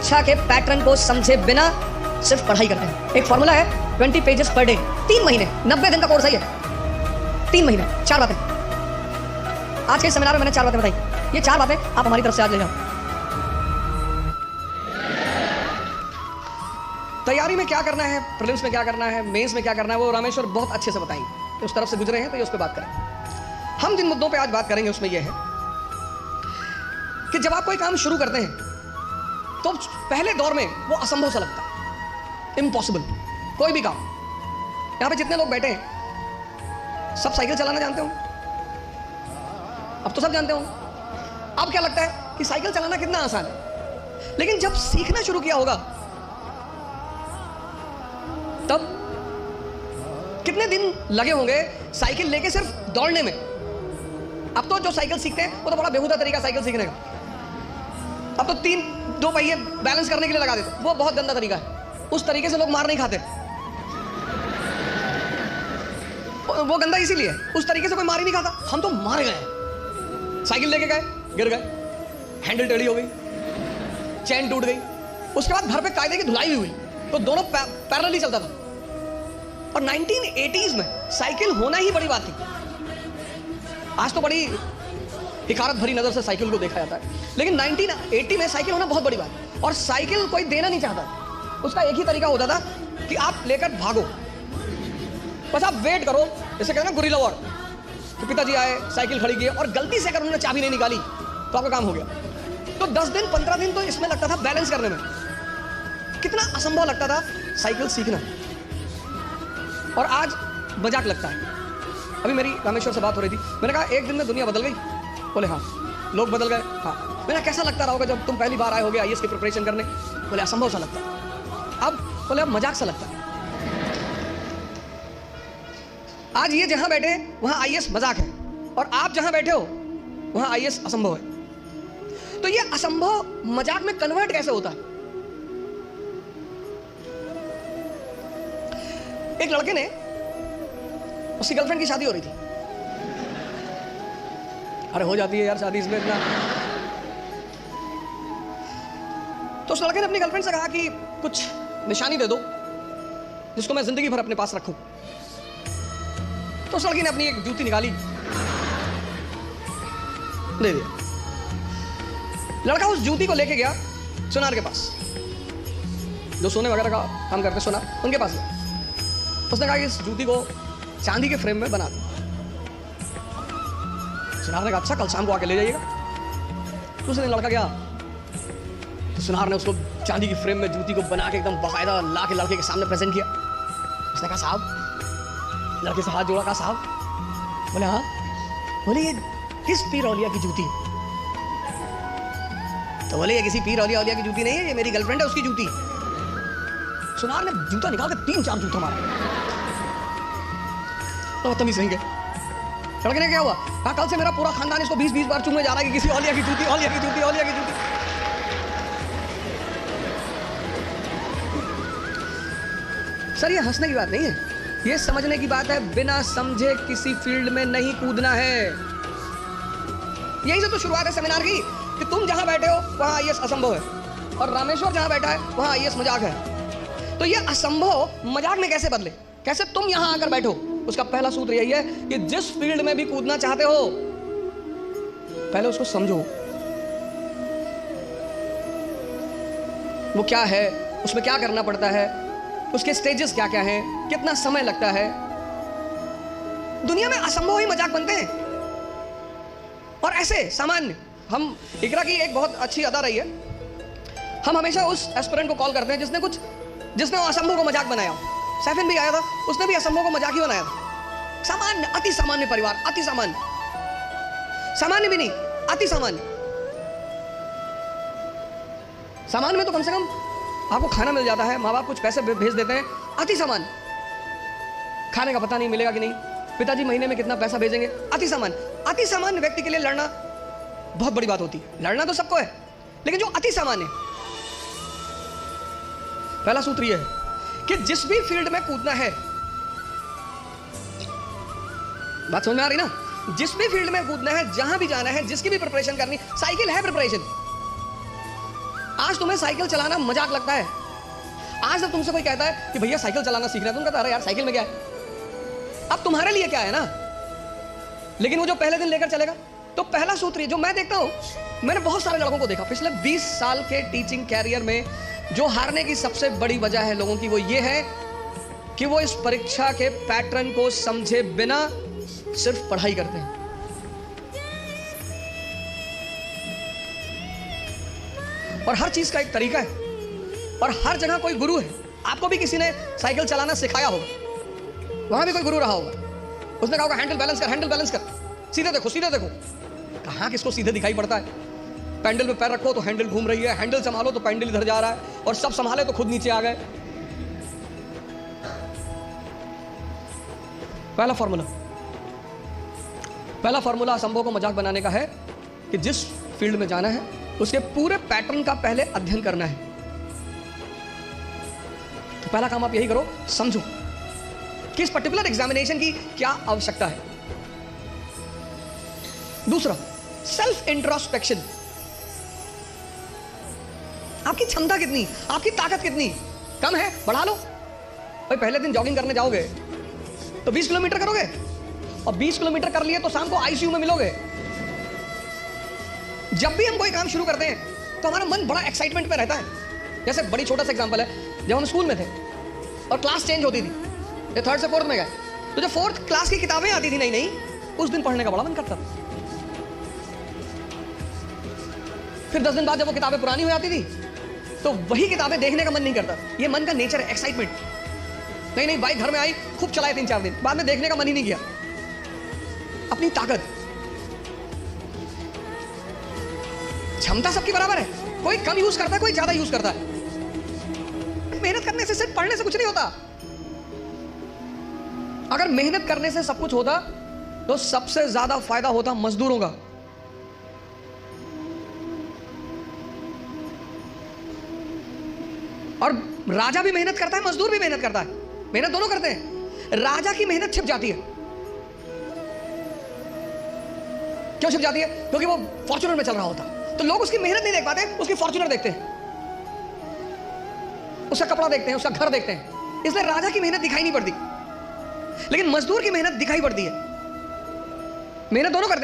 परीक्षा के पैटर्न को समझे बिना सिर्फ पढ़ाई करते हैं। एक फॉर्मूला है 20 पेजेस पर डे, 3 महीने, 90 दिन का कोर्स है ये। 3 महीने, 4 बातें। आज के सेमिनार में मैंने 4 बातें बताई। ये 4 बातें आप हमारी तरफ से आज ले जाओ। तैयारी में क्या करना है, प्रीलिम्स में क्या करना है, मेंस में क्या करना है, वो रामेश्वर बहुत अच्छे से बताएंगे। उस तरफ से गुजरे हैं तो ये उस पर बात करें। हम जिन मुद्दों पे आज बात करेंगे उसमें यह है कि जब आप कोई काम शुरू करते हैं तो पहले दौर में वो असंभव सा लगता है, इम्पॉसिबल। कोई भी काम, यहां पे जितने लोग बैठे हैं सब साइकिल चलाना जानते हो? अब तो सब जानते हो। अब क्या लगता है कि साइकिल चलाना कितना आसान है, लेकिन जब सीखना शुरू किया होगा तब कितने दिन लगे होंगे साइकिल लेके सिर्फ दौड़ने में। अब तो जो साइकिल सीखते हैं वो तो बड़ा बेहुदा तरीका साइकिल सीखने का। अब तो 2 पहिए बैलेंस करने के लिए लगा देते, वो बहुत गंदा तरीका है। उस तरीके से लोग मार नहीं खाते, वो गंदा इसीलिए, उस तरीके से कोई मार ही नहीं खाता। हम तो मार गए, साइकिल लेके गए, गिर गए, हैंडल टेढ़ी हो गई, चैन टूट गई, उसके बाद घर पे कायदे की धुलाई भी हुई, तो दोनों पैरेलली चलता था। और 1980s में साइकिल होना ही बड़ी बात थी। आज तो बड़ी हिकारत भरी नजर से साइकिल को देखा जाता है, लेकिन 1980 में साइकिल होना बहुत बड़ी बात। और साइकिल कोई देना नहीं चाहता, उसका एक ही तरीका होता था कि आप लेकर भागो, बस आप वेट करो। जैसे कहते हैं ना गुरिल्ला वॉर, कि पिताजी आए, साइकिल खड़ी की और गलती से अगर उन्होंने चाबी नहीं निकाली तो आपका काम हो गया। तो 10 दिन 15 दिन तो इसमें लगता था बैलेंस करने में। कितना असंभव लगता था साइकिल सीखना, और आज मजाक लगता है। अभी मेरी रामेश्वर से बात हो रही थी, मैंने कहा एक दिन में दुनिया बदल गई। बोले हाँ, लोग बदल गए। हाँ, मैंने कैसा लगता रहा होगा जब तुम पहली बार आए होगे आईएएस की प्रिपरेशन करने? बोले असंभव सा लगता है। अब बोले अब मजाक सा लगता है। आज ये जहां बैठे वहां आईएएस मजाक है, और आप जहां बैठे हो वहां आईएएस असंभव है। तो ये असंभव मजाक में कन्वर्ट कैसे होता है? एक लड़के ने, उसकी गर्लफ्रेंड की शादी हो रही थी। अरे हो जाती है यार शादी इसमें इतना। तो उस लड़के ने अपनी गर्लफ्रेंड से कहा कि कुछ निशानी दे दो जिसको मैं जिंदगी भर अपने पास रखूं। तो उस लड़की ने अपनी एक जूती निकाली, दे दिया। लड़का उस जूती को लेके गया सुनार के पास, जो सोने वगैरह का काम करते सुनार, उनके पास गया। उसने कहा कि इस जूती को चांदी के फ्रेम में बना दो। सुनार ने कहा अच्छा, कल शाम को आके ले जाइएगा। दूसरे दिन लड़का गया तो सुनार ने उसको चांदी की फ्रेम में जूती को बना के एकदम बाकायदा ला के लड़के के सामने प्रेजेंट किया। उसने कहा साहब, लड़के से हाथ जोड़ा, कहा साहब। बोले हाँ। बोले ये किस पीर औलिया की जूती? तो बोले ये किसी पीर औलिया की जूती नहीं है, ये मेरी गर्लफ्रेंड है, उसकी जूती। सुनार ने जूता निकाल के 3-4 जूता मारा। तो बदतमीज रहेंगे। लड़के ने क्या हुआ? कहा कल से मेरा पूरा खानदान इसको 20-20 बार चूमने जा रहा है कि किसी औलिया की जूती, औलिया की जूती, औलिया की जूती। सर ये हंसने की बात नहीं है, ये समझने की बात है। बिना समझे किसी फील्ड में नहीं कूदना है। यही से तो शुरुआत है सेमिनार की, कि तुम जहां बैठे हो वहां आईएएस असंभव है, और रामेश्वर जहां बैठा है वहां आईएएस मजाक है। तो ये असंभव मजाक में कैसे बदले, कैसे तुम यहां आकर बैठो? उसका पहला सूत्र यही है कि जिस फील्ड में भी कूदना चाहते हो पहले उसको समझो, वो क्या है, उसमें क्या करना पड़ता है, उसके स्टेजेस क्या क्या हैं, कितना समय लगता है। दुनिया में असंभव ही मजाक बनते हैं। और ऐसे सामान्य, हम इकरा की एक बहुत अच्छी अदा रही है, हम हमेशा उस एस्पिरेंट को कॉल करते हैं जिसने असंभव को मजाक बनाया। सैफिन भी आया था, उसने भी असंभव को मजाक ही बनाया था। सामान्य, अति सामान्य परिवार, अति सामान्य, सामान्य भी नहीं, अति सामान्य। सामान्य में तो कम से कम आपको खाना मिल जाता है, माँ बाप कुछ पैसे भेज देते हैं। अति सामान्य, खाने का पता नहीं मिलेगा कि नहीं, पिताजी महीने में कितना पैसा भेजेंगे। अति सामान्य। अति सामान्य व्यक्ति के लिए लड़ना बहुत बड़ी बात होती है। लड़ना तो सबको है, लेकिन जो अति सामान्य, पहला सूत्र यह है कि जिस भी फील्ड में कूदना है, बात समझ में आ रही ना? जिस भी फील्ड में कूदना है, जहां भी जाना है, जिसकी भी प्रिपरेशन करनी, साइकिल है प्रिपरेशन। आज तुम्हें साइकिल चलाना मजाक लगता है। आज जब तुमसे कोई कहता है कि भैया साइकिल चलाना सीख रहा है, तुम कहता अरे यार साइकिल में क्या है। अब तुम्हारे लिए क्या है ना, लेकिन वो जो पहले दिन लेकर चलेगा, तो पहला सूत्र जो मैं देखता हूं, मैंने बहुत सारे लड़कों को देखा पिछले 20 साल के टीचिंग कैरियर में, जो हारने की सबसे बड़ी वजह है लोगों की, वो ये है कि वो इस परीक्षा के पैटर्न को समझे बिना सिर्फ पढ़ाई करते हैं। और हर चीज का एक तरीका है और हर जगह कोई गुरु है। आपको भी किसी ने साइकिल चलाना सिखाया होगा, वहां भी कोई गुरु रहा होगा, उसने कहा होगा हैंडल बैलेंस कर, हैंडल बैलेंस कर, सीधे देखो सीधे देखो। कहां किसको सीधे दिखाई पड़ता है। पैंडल पे पैर रखो तो हैंडल घूम रही है, हैंडल संभालो तो पैंडल इधर जा रहा है, और सब संभाले तो खुद नीचे आ गए। पहला फॉर्मूला असंभव को मजाक बनाने का है कि जिस फील्ड में जाना है उसके पूरे पैटर्न का पहले अध्ययन करना है। तो पहला काम आप यही करो, समझो कि इस पर्टिकुलर एग्जामिनेशन की क्या आवश्यकता है। दूसरा, सेल्फ इंट्रोस्पेक्शन। आपकी क्षमता कितनी, आपकी ताकत कितनी, कम है बढ़ा लो। भाई पहले दिन जॉगिंग करने जाओगे तो 20 किलोमीटर करोगे, और 20 किलोमीटर कर लिए तो शाम को आईसीयू में मिलोगे। जब भी हम कोई काम शुरू करते हैं तो हमारा मन बड़ा एक्साइटमेंट पे रहता है। जैसे बड़ी छोटा सा एग्जांपल है, जब हम स्कूल में थे और क्लास चेंज होती थी, ये 3rd से 4th में गए, तो जब 4th क्लास की किताबें आती थी नई नई, उस दिन पढ़ने का बड़ा मन करता था। फिर 10 दिन बाद जब वो किताबें पुरानी हो जाती थी तो वही किताबें देखने का मन नहीं करता। ये मन का नेचर है, एक्साइटमेंट। नहीं बाइक घर में आई, खूब चलाए 3-4 दिन, बाद में देखने का मन ही नहीं किया। अपनी ताकत, क्षमता सबकी बराबर है, कोई कम यूज करता है, कोई ज्यादा यूज करता है। मेहनत करने से, सिर्फ पढ़ने से कुछ नहीं होता। अगर मेहनत करने से सब कुछ होता तो सबसे ज्यादा फायदा होता मजदूरों का। और राजा भी मेहनत करता है, मजदूर भी मेहनत करता है, मेहनत दोनों करते हैं। राजा की मेहनत छिप जाती है। क्यों छिप जाती है? क्योंकि वो फॉर्च्यूनर में चल रहा होता, तो लोग उसकी मेहनत नहीं देख पाते, उसकी फॉर्च्यूनर देखते हैं, उसका कपड़ा देखते हैं, उसका घर देखते हैं, इसलिए राजा की मेहनत दिखाई नहीं पड़ती। लेकिन मजदूर की मेहनत दिखाई पड़ती है। मेहनत दोनों करते हैं।